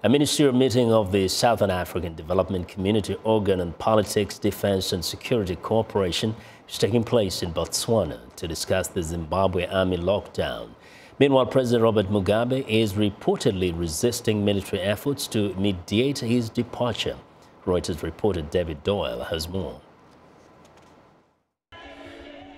A ministerial meeting of the Southern African Development Community Organ on Politics, Defense and Security Cooperation is taking place in Botswana to discuss the Zimbabwe army lockdown. Meanwhile, President Robert Mugabe is reportedly resisting military efforts to mediate his departure. Reuters reporter David Doyle has more.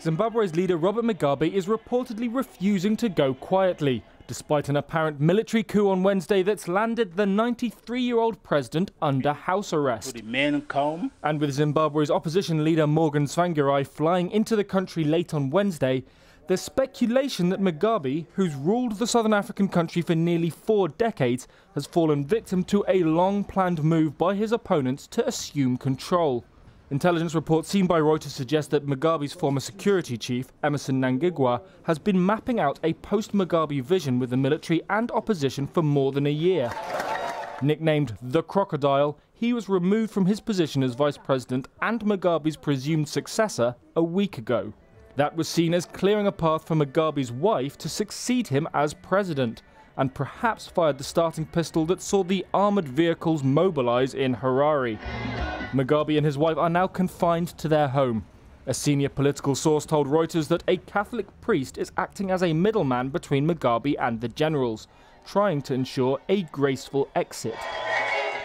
Zimbabwe's leader Robert Mugabe is reportedly refusing to go quietly, despite an apparent military coup on Wednesday that's landed the 93-year-old president under house arrest. To remain calm. And with Zimbabwe's opposition leader Morgan Tsvangirai flying into the country late on Wednesday, there's speculation that Mugabe, who's ruled the southern African country for nearly 4 decades, has fallen victim to a long-planned move by his opponents to assume control. Intelligence reports seen by Reuter suggest that Mugabe's former security chief, Emmerson Mnangagwa, has been mapping out a post-Mugabe vision with the military and opposition for more than a year. Nicknamed the Crocodile, he was removed from his position as vice president and Mugabe's presumed successor a week ago. That was seen as clearing a path for Mugabe's wife to succeed him as president, and perhaps fired the starting pistol that saw the armoured vehicles mobilise in Harare. Mugabe and his wife are now confined to their home. A senior political source told Reuters that a Catholic priest is acting as a middleman between Mugabe and the generals, trying to ensure a graceful exit.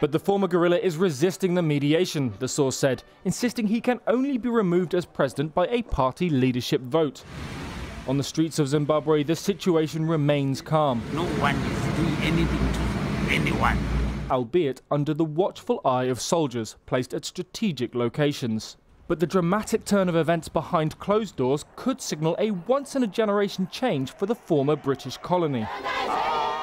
But the former guerrilla is resisting the mediation, the source said, insisting he can only be removed as president by a party leadership vote. On the streets of Zimbabwe, the situation remains calm. No one is doing anything to anyone. Albeit under the watchful eye of soldiers placed at strategic locations. But the dramatic turn of events behind closed doors could signal a once-in-a-generation change for the former British colony,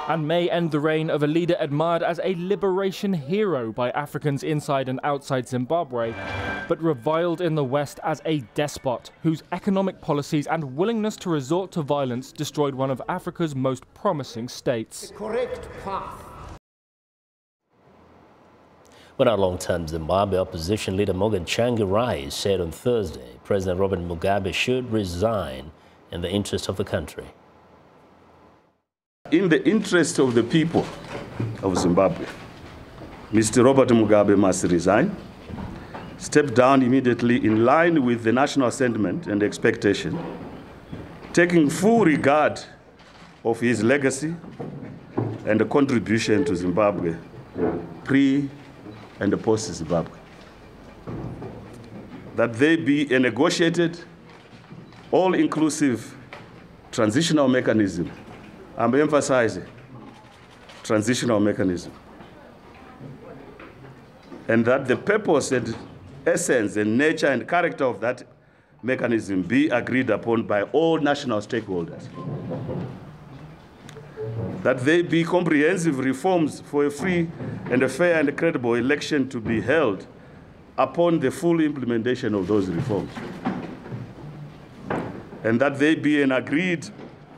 and may end the reign of a leader admired as a liberation hero by Africans inside and outside Zimbabwe, but reviled in the West as a despot whose economic policies and willingness to resort to violence destroyed one of Africa's most promising states. The correct path. But our long-term Zimbabwe opposition leader Morgan Tsvangirai said on Thursday President Robert Mugabe should resign in the interest of the country. In the interest of the people of Zimbabwe, Mr. Robert Mugabe must resign, step down immediately in line with the national sentiment and expectation, taking full regard of his legacy and contribution to Zimbabwe pre- and post-Zimbabwe. That there be a negotiated, all-inclusive transitional mechanism. I'm emphasizing transitional mechanism. And that the purpose and essence and nature and character of that mechanism be agreed upon by all national stakeholders. That there be comprehensive reforms for a free and a fair and credible election to be held upon the full implementation of those reforms. And that there be an agreed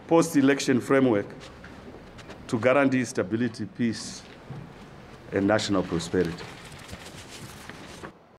post-election framework to guarantee stability, peace, and national prosperity.